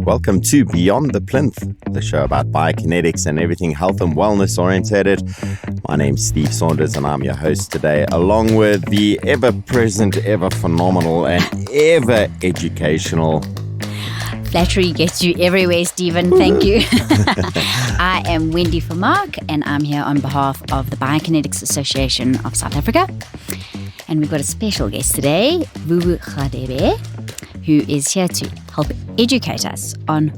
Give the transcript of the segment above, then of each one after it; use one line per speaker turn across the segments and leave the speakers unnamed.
Welcome to Beyond the Plinth, the show about biokinetics and everything health and wellness orientated. My name's Steve Saunders and I'm your host today, along with the ever-present, ever-phenomenal and ever-educational...
Flattery gets you everywhere, Stephen. Thank you. I am Wendy Vermaak, and I'm here on behalf of the Biokinetics Association of South Africa. And we've got a special guest today, Vuvu, who is here to help educate us on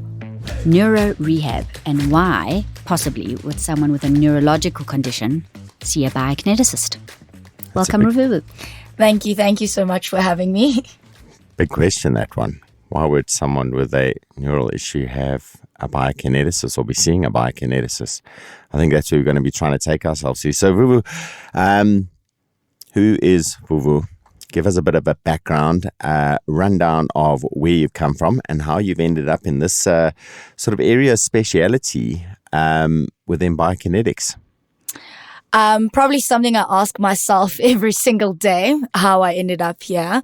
neuro rehab and why, possibly with someone with a neurological condition, see a biokineticist. Welcome, Vuvu.
Thank you so much for having me.
Big question, that one. Why would someone with a neural issue have a biokineticist or be seeing a biokineticist? I think that's where we're going to be trying to take ourselves to. So, Vuvu, who is Vuvu? Give us a bit of a background, rundown of where you've come from and how you've ended up in this sort of area of speciality within biokinetics.
Probably something I ask myself every single day, how I ended up here.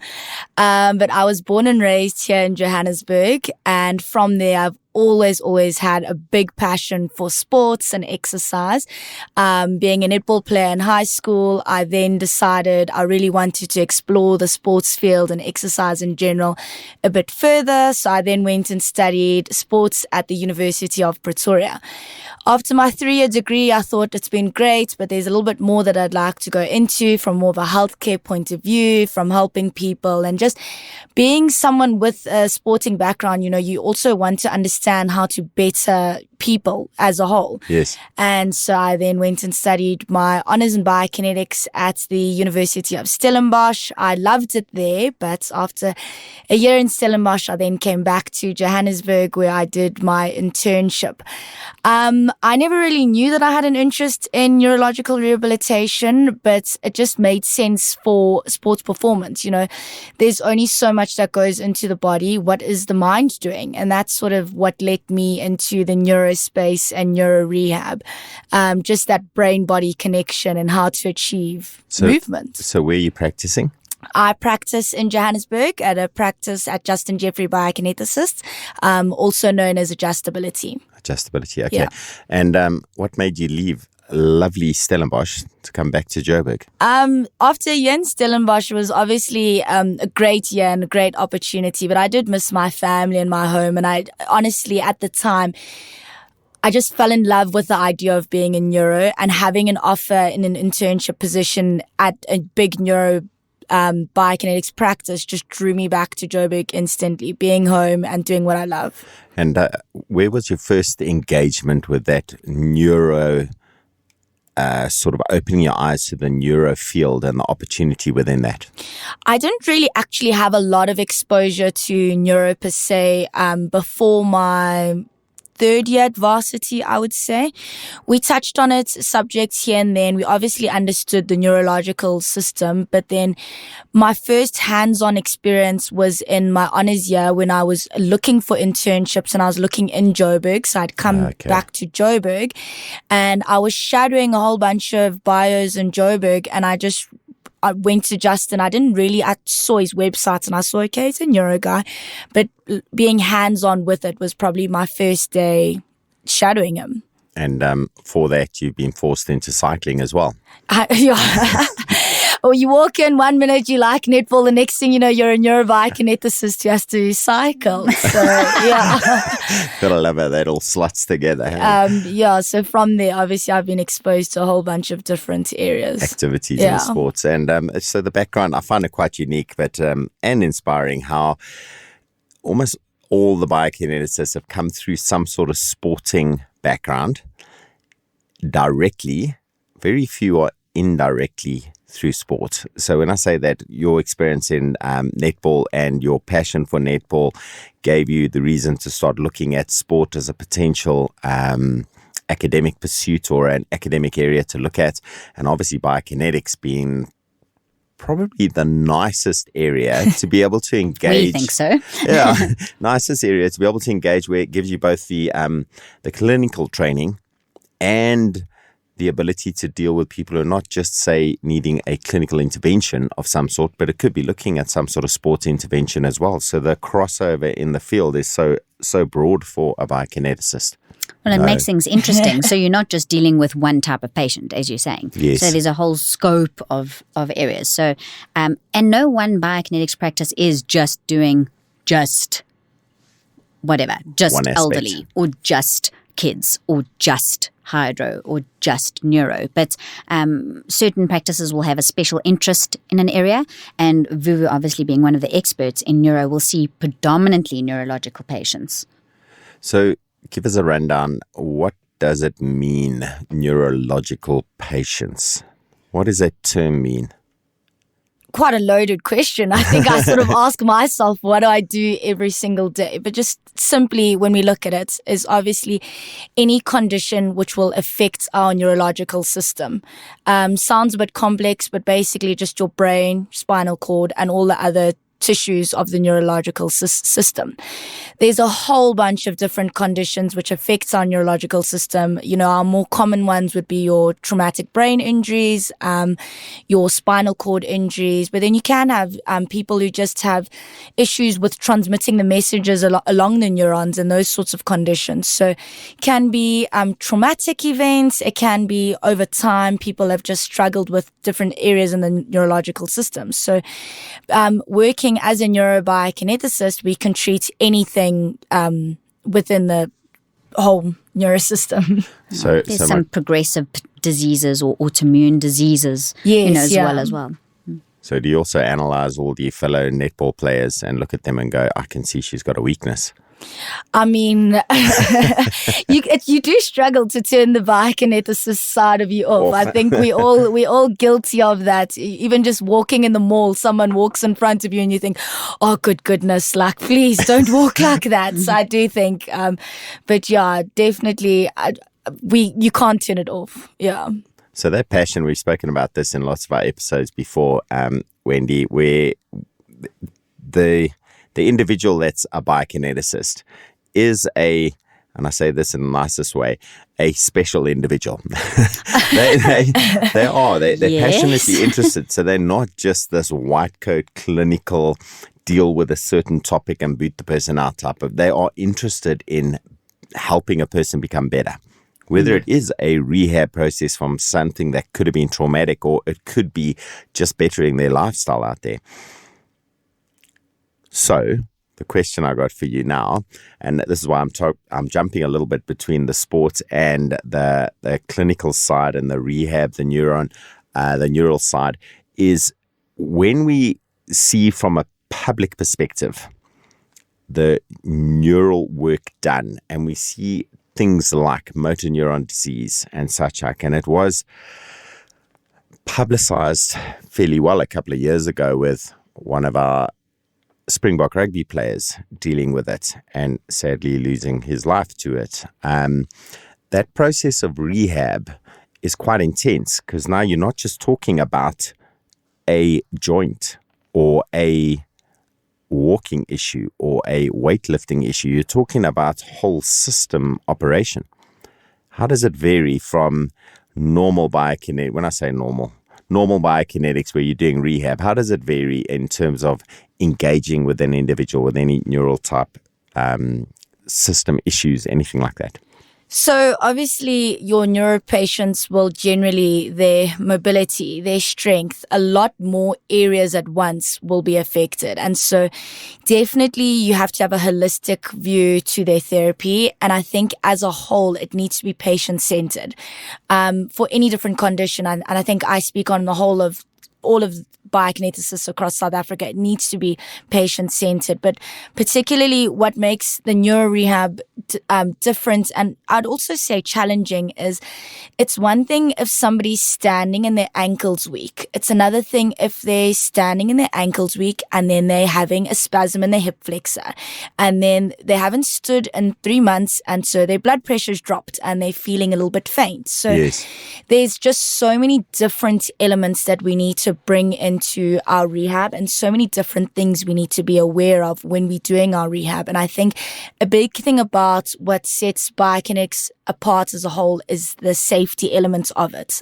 But I was born and raised here in Johannesburg, and from there I've always had a big passion for sports and exercise. Being a netball player in high school, I then decided I really wanted to explore the sports field and exercise in general a bit further. So I then went and studied sports at the University of Pretoria. After my 3-year degree, I thought it's been great, but there's a little bit more that I'd like to go into from more of a healthcare point of view, from helping people and just being someone with a sporting background. You know, you also want to understand how to better people as a whole.
Yes.
And so I then went and studied my honours in biokinetics at the University of Stellenbosch. I loved it there, but after a year in Stellenbosch, I then came back to Johannesburg where I did my internship. I never really knew that I had an interest in neurological rehabilitation, but it just made sense for sports performance. You know, there's only so much that goes into the body. What is the mind doing? And that's sort of what led me into the neurospace and neuro rehab. Just that brain-body connection and how to achieve movement.
So where are you practicing?
I practice in Johannesburg at a practice at Justin Jeffrey Biokineticist, also known as Adjustability.
Adjustability, okay.
Yeah.
And what made you leave lovely Stellenbosch to come back to Joburg?
After a year in Stellenbosch was obviously a great year and a great opportunity, but I did miss my family and my home. And I honestly, at the time, I just fell in love with the idea of being in neuro and having an offer in an internship position at a big neuro biokinetics practice just drew me back to Joburg instantly, being home and doing what I love.
And where was your first engagement with that neuro, sort of opening your eyes to the neuro field and the opportunity within that?
I didn't really actually have a lot of exposure to neuro per se before my 3rd year at varsity, I would say. We touched on it, subjects here and then. We obviously understood the neurological system, but then my first hands-on experience was in my honours year when I was looking for internships and I was looking in Joburg. So I'd come back to Joburg and I was shadowing a whole bunch of bios in Joburg, and I went to Justin. I saw his website and I saw, okay, he's a neuro guy. But being hands-on with it was probably my first day shadowing him.
And for that, you've been forced into cycling as well.
Or you walk in 1 minute, you like netball, the next thing you know, you're a neurobiokineticist who has to cycle. So, yeah.
Gotta love how that all slots together. Hey?
So from there, obviously, I've been exposed to a whole bunch of different areas.
Activities and sports. And so the background, I find it quite unique but and inspiring how almost all the biokineticists have come through some sort of sporting background directly. Very few are indirectly through sport. So when I say that your experience in netball and your passion for netball gave you the reason to start looking at sport as a potential academic pursuit or an academic area to look at, and obviously biokinetics being probably the nicest area to be able to engage.
We think so.
Yeah, nicest area to be able to engage where it gives you both the clinical training and the ability to deal with people who are not just, say, needing a clinical intervention of some sort, but it could be looking at some sort of sports intervention as well. So the crossover in the field is so broad for a biokineticist.
Well, it makes things interesting. So you're not just dealing with one type of patient, as you're saying.
Yes.
So there's a whole scope of areas. So, and no one biokinetics practice is just doing just whatever, just elderly or just kids or just hydro or just neuro. But certain practices will have a special interest in an area. And Vuvu, obviously being one of the experts in neuro, will see predominantly neurological patients.
So give us a rundown. What does it mean, neurological patients? What does that term mean?
Quite a loaded question. I think I sort of ask myself, what do I do every single day? But just simply when we look at it, is obviously any condition which will affect our neurological system. Sounds a bit complex, but basically just your brain, spinal cord, and all the other tissues of the neurological system. There's a whole bunch of different conditions which affects our neurological system. You know, our more common ones would be your traumatic brain injuries, your spinal cord injuries, but then you can have people who just have issues with transmitting the messages along the neurons and those sorts of conditions. So it can be traumatic events. It can be over time people have just struggled with different areas in the neurological system. So working as a neurobiokineticist, we can treat anything within the whole neurosystem.
So there's some progressive diseases or autoimmune diseases,
yes,
as well.
So do you also analyze all the fellow netball players and look at them and go, I can see she's got a weakness?
I mean, you do struggle to turn the biokineticist side of you off. I think we all guilty of that. Even just walking in the mall, someone walks in front of you and you think, oh, good goodness, like, please don't walk like that. So I do think, but yeah, definitely, you can't turn it off. Yeah.
So that passion, we've spoken about this in lots of our episodes before, Wendy, where the individual that's a biokineticist is and I say this in the nicest way, a special individual. They're
Yes.
passionately interested. So they're not just this white coat clinical deal with a certain topic and boot the person out type of. They are interested in helping a person become better. Whether it is a rehab process from something that could have been traumatic or it could be just bettering their lifestyle out there. So the question I got for you now, and this is why I'm jumping a little bit between the sports and the clinical side and the rehab, the neural side, is when we see from a public perspective the neural work done, and we see things like motor neuron disease and such like, and it was publicized fairly well a couple of years ago with one of our Springbok rugby players dealing with it and sadly losing his life to it. That process of rehab is quite intense because now you're not just talking about a joint or a walking issue or a weightlifting issue. You're talking about whole system operation. How does it vary from normal biokinetics? When I say normal biokinetics where you're doing rehab, how does it vary in terms of engaging with an individual with any neural type system issues, anything like that?
So obviously your neuro patients will generally, their mobility, their strength, a lot more areas at once will be affected. And so definitely you have to have a holistic view to their therapy. And I think as a whole, it needs to be patient-centered for any different condition. And I think I speak on the whole of all of biokineticists across South Africa. It needs to be patient-centered, but particularly what makes the neuro rehab different, and I'd also say challenging, is it's one thing if somebody's standing and their ankle's weak. It's another thing if they're standing and their ankle's weak and then they're having a spasm in their hip flexor and then they haven't stood in 3 months and so their blood pressure's dropped and they're feeling a little bit faint. So
yes.
There's just so many different elements that we need to bring into our rehab, and so many different things we need to be aware of when we're doing our rehab. And I think a big thing about what sets Biokinetics apart as a whole is the safety elements of it.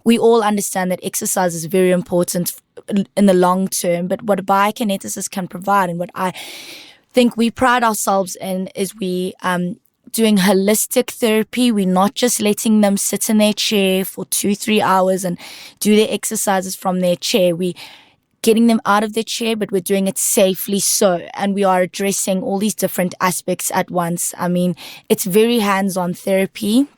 We all understand that exercise is very important in the long term, but what a biokineticist can provide, and what I think we pride ourselves in, is we doing holistic therapy. We're not just letting them sit in their chair for 2-3 hours and do their exercises from their chair. We getting them out of their chair, but we're doing it safely so. And we are addressing all these different aspects at once. I mean, it's very hands-on therapy.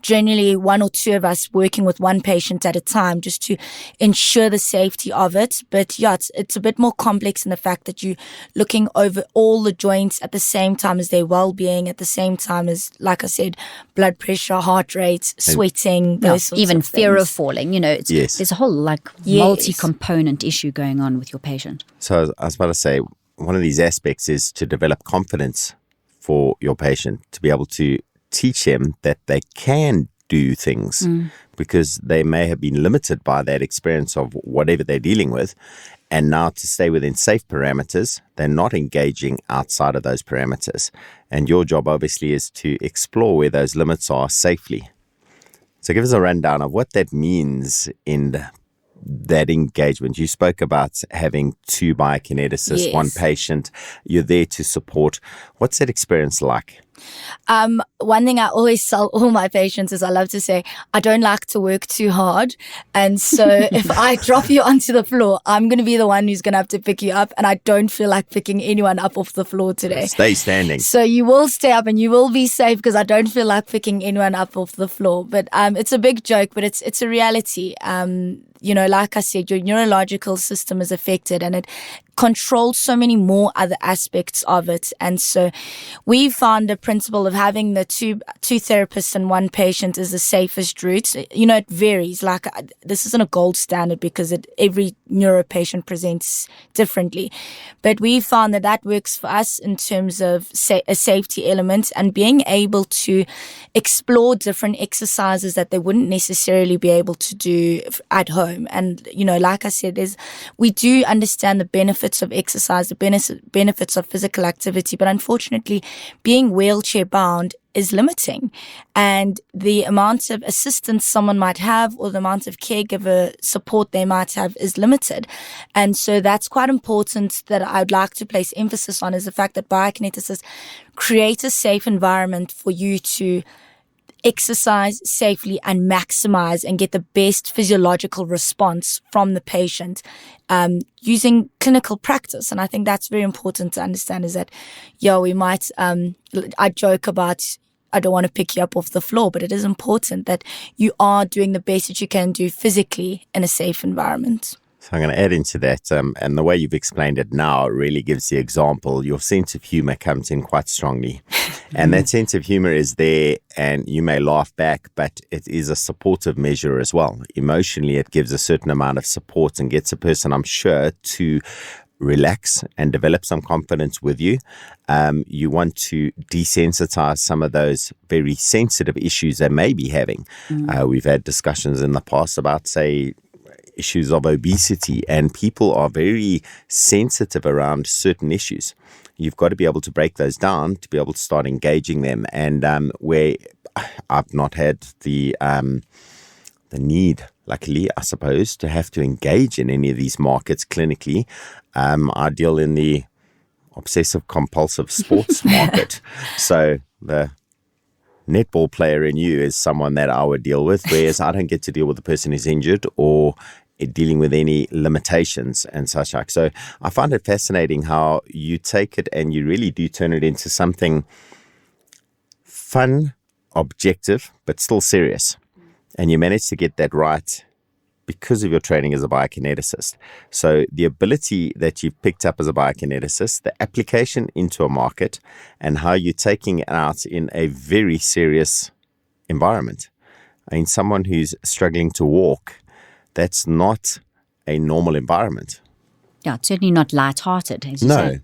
Generally 1 or 2 of us working with one patient at a time just to ensure the safety of it. But yeah, it's a bit more complex in the fact that you're looking over all the joints at the same time as their well-being, at the same time as, like I said, blood pressure, heart rate, sweating, those sorts
even
of
fear
things.
of falling. You know, there's a whole
Yes.
multi-component issue going on with your patient.
So I was about to say, one of these aspects is to develop confidence for your patient, to be able to teach them that they can do things because they may have been limited by that experience of whatever they're dealing with. And now to stay within safe parameters, they're not engaging outside of those parameters. And your job obviously is to explore where those limits are safely. So give us a rundown of what that means in that engagement. You spoke about having 2 biokineticists,
Yes.
1 patient. You're there to support. What's that experience like?
One thing I always tell all my patients is I love to say, I don't like to work too hard. And so if I drop you onto the floor, I'm going to be the one who's going to have to pick you up. And I don't feel like picking anyone up off the floor today.
Stay standing.
So you will stay up and you will be safe, because I don't feel like picking anyone up off the floor. But it's a big joke, but it's a reality. You know, like I said, your neurological system is affected, and it controls so many more other aspects of it. And so we found a principle of having the two therapists and 1 patient is the safest route. You know, it varies. Like, this isn't a gold standard because every neuro patient presents differently. But we found that works for us in terms of a safety element and being able to explore different exercises that they wouldn't necessarily be able to do at home. And, you know, like I said, we do understand the benefits of exercise, the benefits of physical activity, but unfortunately, being wheelchair bound is limiting, and the amount of assistance someone might have or the amount of caregiver support they might have is limited. And so that's quite important that I'd like to place emphasis on, is the fact that biokineticists create a safe environment for you to exercise safely and maximize and get the best physiological response from the patient using clinical practice. And I think that's very important to understand, is that, we might, I joke about, I don't want to pick you up off the floor, but it is important that you are doing the best that you can do physically in a safe environment.
So I'm going to add into that, and the way you've explained it now really gives the example. Your sense of humor comes in quite strongly. And that sense of humor is there, and you may laugh back, but it is a supportive measure as well. Emotionally, it gives a certain amount of support and gets a person, I'm sure, to relax and develop some confidence with you. You want to desensitize some of those very sensitive issues they may be having. We've had discussions in the past about, say, issues of obesity, and people are very sensitive around certain issues. You've got to be able to break those down to be able to start engaging them. And where I've not had the need, luckily, I suppose, to have to engage in any of these markets clinically, I deal in the obsessive compulsive sports market. So the netball player in you is someone that I would deal with, whereas I don't get to deal with the person who's injured or dealing with any limitations and such like. So I find it fascinating how you take it and you really do turn it into something fun, objective, but still serious. And you manage to get that right because of your training as a biokineticist. So the ability that you've picked up as a biokineticist, the application into a market, and how you're taking it out in a very serious environment. I mean, someone who's struggling to walk, that's not a normal environment.
Yeah, it's certainly not lighthearted, as you say.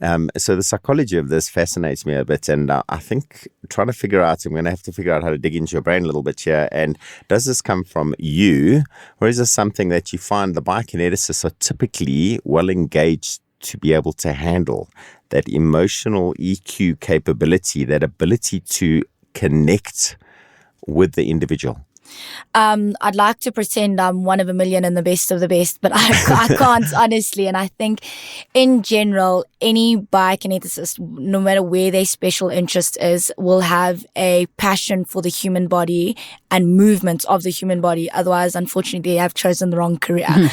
So the psychology of this fascinates me a bit, and I think trying to figure out, I'm going to have to figure out how to dig into your brain a little bit here. And does this come from you, or is this something that you find the biokineticists are typically well engaged to be able to handle? That emotional EQ capability, that ability to connect with the individual?
I'd like to pretend I'm one of a million and the best of the best, but I can't honestly. And I think in general, any biokineticist, no matter where their special interest is, will have a passion for the human body and movement of the human body. Otherwise, unfortunately, they have chosen the wrong career.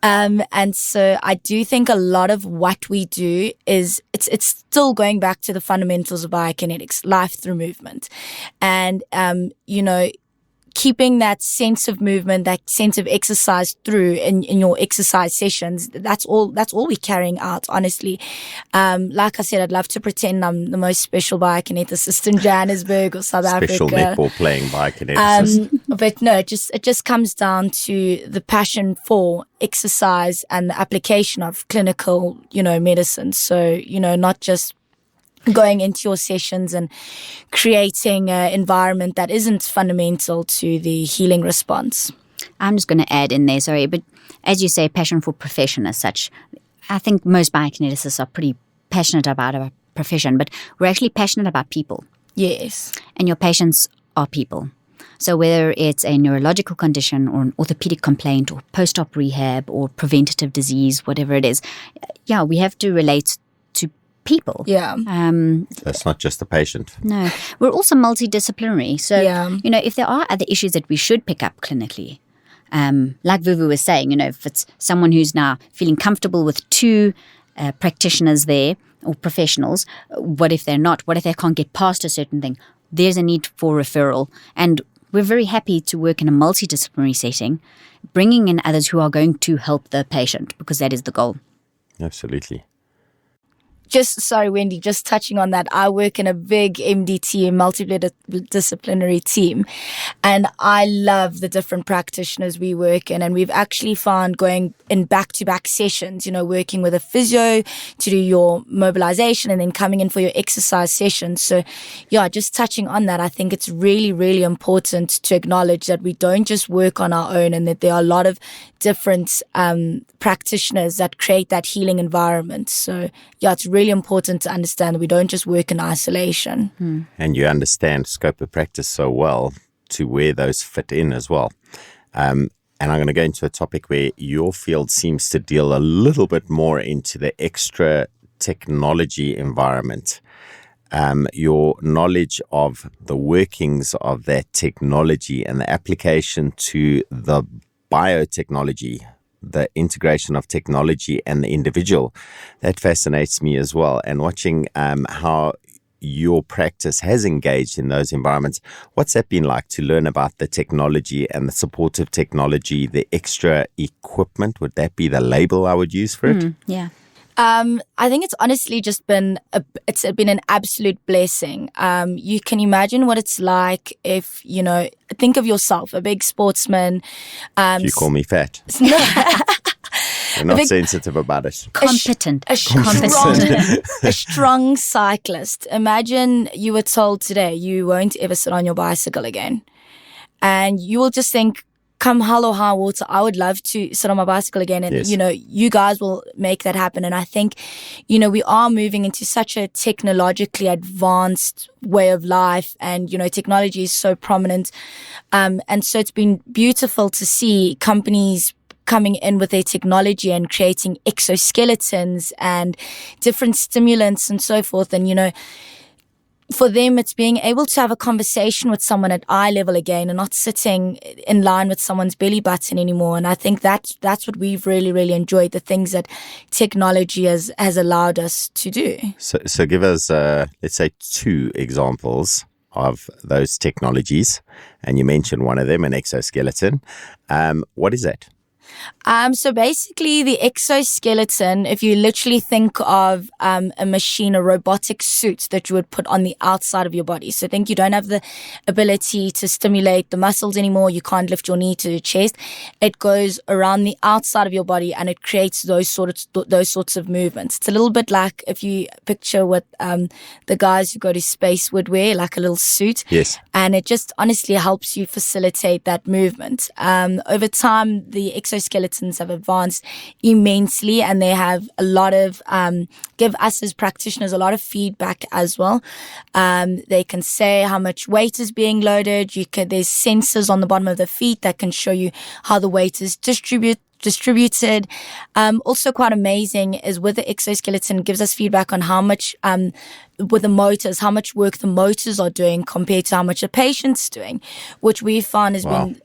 And so I do think a lot of what we do is it's still going back to the fundamentals of biokinetics, life through movement. And, keeping that sense of movement, that sense of exercise through in your exercise sessions, that's all we're carrying out, honestly. Like I said, I'd love to pretend I'm the most special biokineticist in Johannesburg or South
Special
Africa.
netball playing biokineticist.
But no, it just comes down to the passion for exercise and the application of clinical, medicine. So, not just going into your sessions and creating an environment that isn't fundamental to the healing response.
I'm just going to add in there, sorry, but as you say, passion for profession as such, I think most biokineticists are pretty passionate about our profession, but we're actually passionate about people.
Yes.
And your patients are people. So whether it's a neurological condition or an orthopedic complaint or post-op rehab or preventative disease, whatever it is, we have to relate to people.
Yeah.
That's not just the patient.
No. We're also multidisciplinary. So, if there are other issues that we should pick up clinically, like Vuvu was saying, if it's someone who's now feeling comfortable with two practitioners there or professionals, what if they're not? What if they can't get past a certain thing? There's a need for referral. And we're very happy to work in a multidisciplinary setting, bringing in others who are going to help the patient, because that is the goal.
Absolutely.
Sorry, Wendy, just touching on that. I work in a big MDT, multidisciplinary team, and I love the different practitioners we work in. And we've actually found going in back-to-back sessions, working with a physio to do your mobilization and then coming in for your exercise sessions. So, just touching on that, I think it's really, really important to acknowledge that we don't just work on our own and that there are a lot of different practitioners that create that healing environment. So, it's really important to understand that we don't just work in isolation.
And you understand scope of practice so well to where those fit in as well. And I'm going to go into a topic where your field seems to deal a little bit more into the extra technology environment. Your knowledge of the workings of that technology and the application to the biotechnology, the integration of technology and the individual, that fascinates me as well. And watching how your practice has engaged in those environments, what's that been like to learn about the technology and the supportive technology, the extra equipment? Would that be the label I would use for it?
Yeah.
I think it's honestly just been an absolute blessing. You can imagine what it's like if, think of yourself, a big sportsman.
You call me fat. You're not sensitive about it.
Competent.
A strong cyclist. Imagine you were told today you won't ever sit on your bicycle again. And you will just think, come hell or high water, I would love to sit on my bicycle again. And,
yes,
you guys will make that happen. And I think, we are moving into such a technologically advanced way of life. And, technology is so prominent. And so it's been beautiful to see companies coming in with their technology and creating exoskeletons and different stimulants and so forth. And, for them, it's being able to have a conversation with someone at eye level again and not sitting in line with someone's belly button anymore. And I think that's what we've really, really enjoyed, the things that technology has allowed us to do.
So give us, let's say, 2 examples of those technologies. And you mentioned one of them, an exoskeleton. What is that?
So basically the exoskeleton, if you literally think of a machine, a robotic suit that you would put on the outside of your body. So think you don't have the ability to stimulate the muscles anymore. You can't lift your knee to the chest. It goes around the outside of your body and it creates those sorts of movements. It's a little bit like if you picture what the guys who go to space would wear, like a little suit.
Yes.
And it just honestly helps you facilitate that movement. Over time, the exoskeletons have advanced immensely, and they have a lot of give us as practitioners a lot of feedback as well. They can say how much weight is being loaded. There's sensors on the bottom of the feet that can show you how the weight is distributed. Also quite amazing is with the exoskeleton, gives us feedback on how much with the motors, how much work the motors are doing compared to how much the patient's doing, which we found has been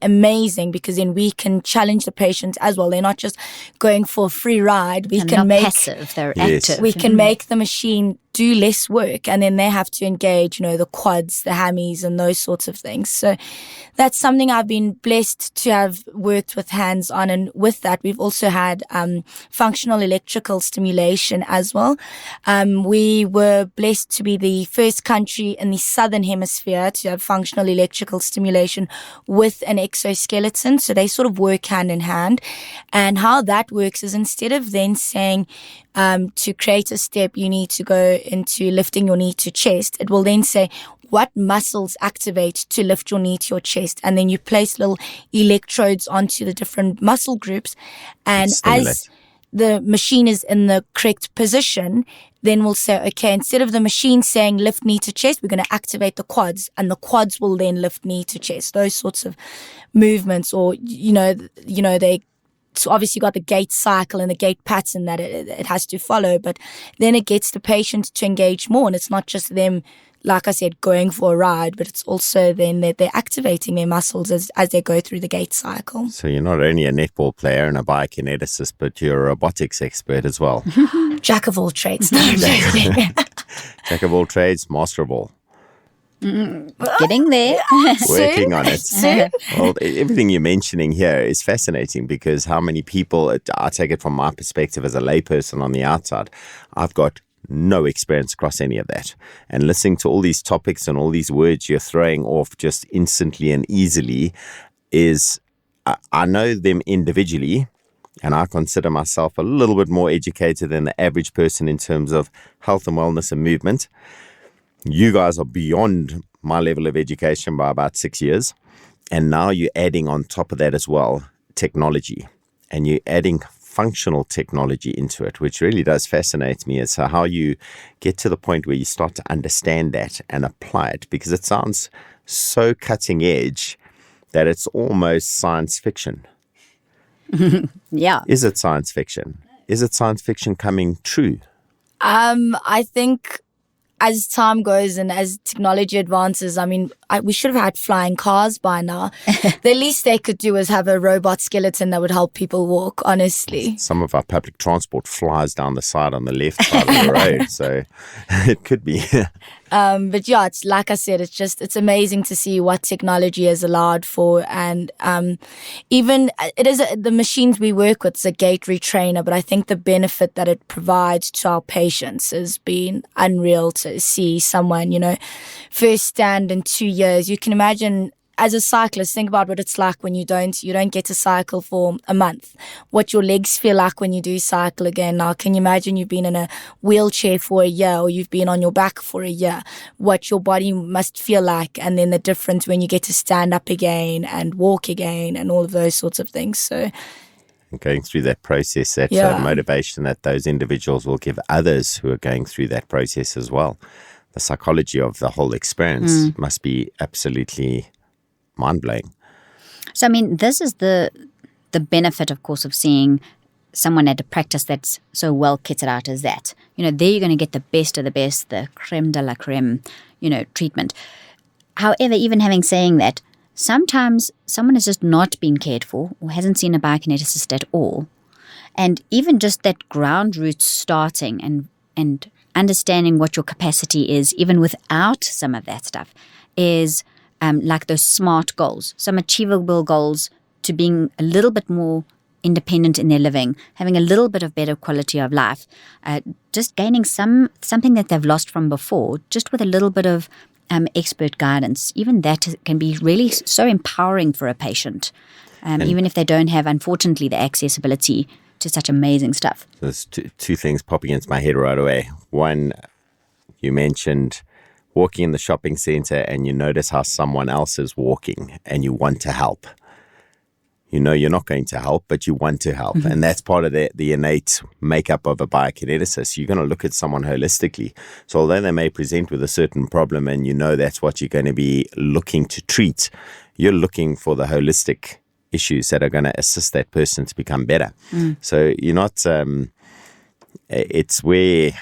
amazing, because then we can challenge the patient as well. They're not just going for a free ride. We can make
passive, they're active.
We can make the machine do less work, and then they have to engage, the quads, the hammies, and those sorts of things. So that's something I've been blessed to have worked with hands on. And with that, we've also had functional electrical stimulation as well. We were blessed to be the first country in the southern hemisphere to have functional electrical stimulation with an exoskeleton. So they sort of work hand in hand. And how that works is, instead of then saying to create a step, you need to go into lifting your knee to chest, it will then say what muscles activate to lift your knee to your chest. And then you place little electrodes onto the different muscle groups. And as the machine is in the correct position, then we'll say, okay, instead of the machine saying lift knee to chest, we're going to activate the quads, and the quads will then lift knee to chest. Those sorts of movements, or, they so obviously got the gait cycle and the gait pattern that it has to follow, but then it gets the patient to engage more, and it's not just them, like I said, going for a ride, but it's also then that they're activating their muscles as they go through the gait cycle.
So you're not only a netball player and a biokineticist, but you're a robotics expert as well.
Jack of all trades.
Jack of all trades, master of all.
Getting there.
Working on it. Well, everything you're mentioning here is fascinating, because how many people, I take it from my perspective as a layperson on the outside, I've got no experience across any of that. And listening to all these topics and all these words you're throwing off just instantly and easily is, I know them individually, and I consider myself a little bit more educated than the average person in terms of health and wellness and movement. You guys are beyond my level of education by about 6 years. And now you're adding on top of that as well technology. And you're adding functional technology into it, which really does fascinate me, as to how you get to the point where you start to understand that and apply it. Because it sounds so cutting edge that it's almost science fiction.
Yeah.
Is it science fiction? Is it science fiction coming true?
I think as time goes and as technology advances, we should have had flying cars by now. The least they could do is have a robot skeleton that would help people walk, honestly.
Some of our public transport flies down the side on the left side of the road, so it could be.
But yeah, it's like I said, it's amazing to see what technology has allowed for. And even it is the machines we work with is a gait retrainer, but I think the benefit that it provides to our patients has been unreal to see someone, first stand in 2 years. You can imagine, as a cyclist, think about what it's like when you don't get to cycle for a month. What your legs feel like when you do cycle again. Now, can you imagine you've been in a wheelchair for a year, or you've been on your back for a year? What your body must feel like, and then the difference when you get to stand up again and walk again and all of those sorts of things. So
going through that process, that motivation that those individuals will give others who are going through that process as well. The psychology of the whole experience must be absolutely mind-blowing.
So, this is the benefit, of course, of seeing someone at a practice that's so well kitted out as that. There you're going to get the best of the best, the creme de la creme, treatment. However, even saying that, sometimes someone has just not been cared for or hasn't seen a biokineticist at all. And even just that ground root starting and understanding what your capacity is, even without some of that stuff, is like those SMART goals, some achievable goals to being a little bit more independent in their living, having a little bit of better quality of life, just gaining something that they've lost from before, just with a little bit of expert guidance. Even that can be really so empowering for a patient, even if they don't have, unfortunately, the accessibility to such amazing stuff.
There's two things popping into my head right away. One, you mentioned walking in the shopping center and you notice how someone else is walking and you want to help. You know you're not going to help, but you want to help. Mm-hmm. And that's part of the innate makeup of a biokineticist. You're going to look at someone holistically. So although they may present with a certain problem and you know that's what you're going to be looking to treat, you're looking for the holistic issues that are going to assist that person to become better. So you're not, it's where,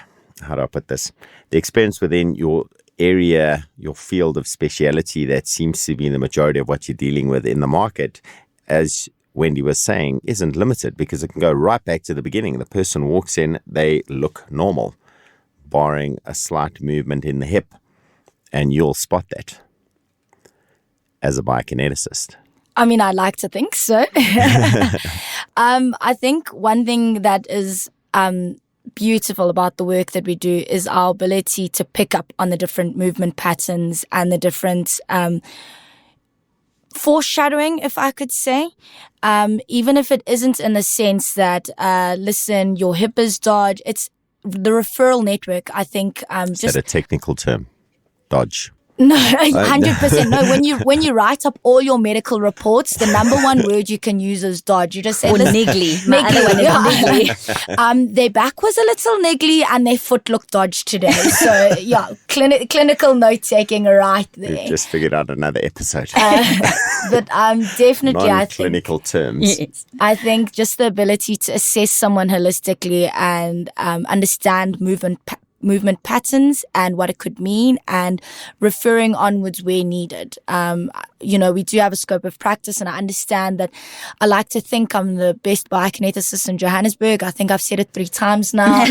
how do I put this? The experience within your area, your field of speciality that seems to be the majority of what you're dealing with in the market, as Wendy was saying, isn't limited because it can go right back to the beginning. The person walks in, they look normal, barring a slight movement in the hip, and you'll spot that as a biokineticist.
I mean, I like to think so. I think one thing that is beautiful about the work that we do is our ability to pick up on the different movement patterns and the different foreshadowing, if I could say, even if it isn't in the sense that, listen, your hip is dodge. It's the referral network, I think.
Is that a technical term? Dodge?
No, 100%. No, when you write up all your medical reports, the number one word you can use is dodge. You just say,
or niggly.
Niggly. Their back was a little niggly and their foot looked dodge today. So yeah, clinical note taking right there.
We've just figured out another episode.
But definitely,
non-clinical terms.
Yes.
I think just the ability to assess someone holistically and understand movement patterns and what it could mean and referring onwards where needed. We do have a scope of practice, and I understand that I like to think I'm the best biokineticist in Johannesburg. I think I've said it 3 times now.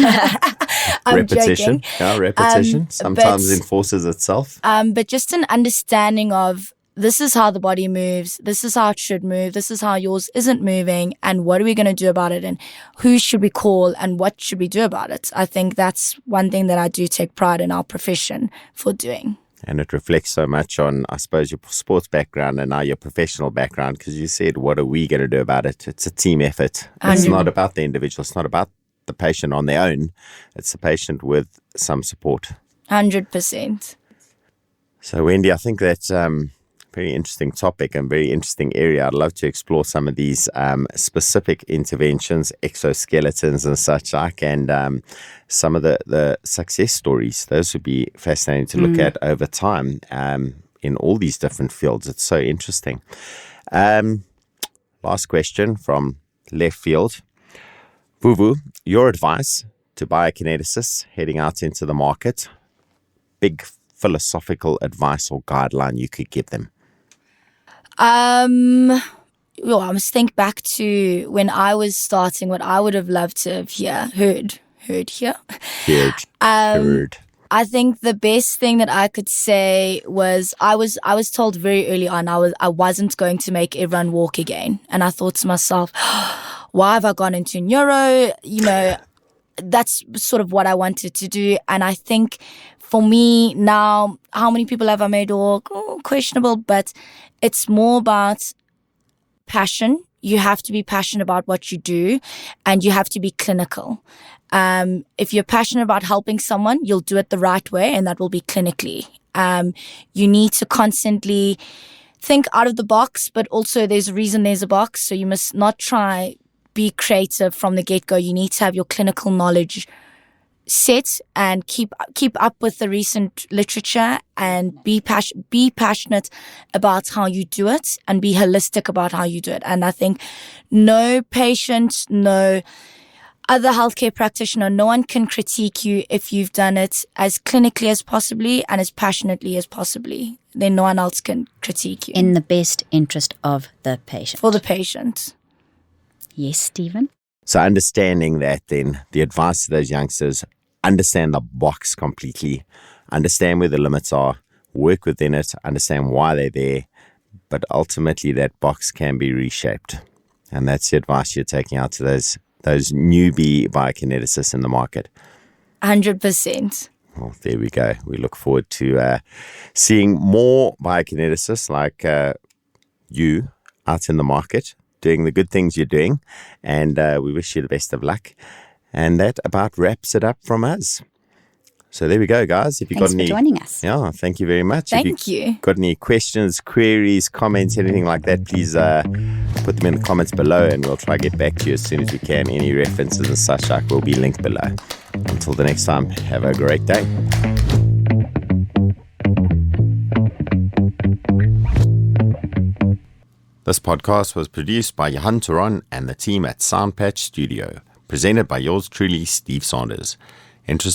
I'm
repetition.
joking.
Yeah, repetition sometimes enforces itself.
But just an understanding of this is how the body moves, this is how it should move, this is how yours isn't moving, and what are we going to do about it, and who should we call, and what should we do about it? I think that's one thing that I do take pride in our profession for doing.
And it reflects so much on, I suppose, your sports background and now your professional background, because you said, what are we going to do about it? It's a team effort. It's not about the individual. It's not about the patient on their own. It's the patient with some support.
100%.
So, Wendy, I think that's very interesting topic and very interesting area. I'd love to explore some of these specific interventions, exoskeletons and such like, and some of the success stories. Those would be fascinating to look at over time in all these different fields. It's so interesting. Last question from left field. Vuvu, your advice to biokineticists heading out into the market, big philosophical advice or guideline you could give them?
I must think back to when I was starting, what I would have loved to have heard. I think the best thing that I could say was I was told very early on I wasn't going to make everyone walk again, and I thought to myself, why have I gone into neuro? That's sort of what I wanted to do, and I think for me now, how many people have I made walk? Questionable, but it's more about passion. You have to be passionate about what you do, and you have to be clinical. If you're passionate about helping someone, you'll do it the right way, and that will be clinically. You need to constantly think out of the box, but also there's a reason there's a box. So you must not try be creative from the get-go. You need to have your clinical knowledge set and keep up with the recent literature and be passionate about how you do it and be holistic about how you do it. And I think no patient, no other healthcare practitioner, no one can critique you if you've done it as clinically as possibly and as passionately as possibly. Then no one else can critique you.
In the best interest of the patient.
For the patient.
Yes, Stephen?
So understanding that, then, the advice to those youngsters, understand the box completely, understand where the limits are, work within it, understand why they're there, but ultimately that box can be reshaped. And that's the advice you're taking out to those newbie biokineticists in the market.
100%.
Well, there we go. We look forward to seeing more biokineticists like you out in the market, doing the good things you're doing. And we wish you the best of luck. And that about wraps it up from us. So there we go, guys. If you
Thanks for joining us.
Yeah, thank you very much.
Thank you.
Got any questions, queries, comments, anything like that, please put them in the comments below and we'll try to get back to you as soon as we can. Any references and such like will be linked below. Until the next time, have a great day. This podcast was produced by Johan Turon and the team at Soundpatch Studio. Presented by yours truly, Steve Saunders. Interested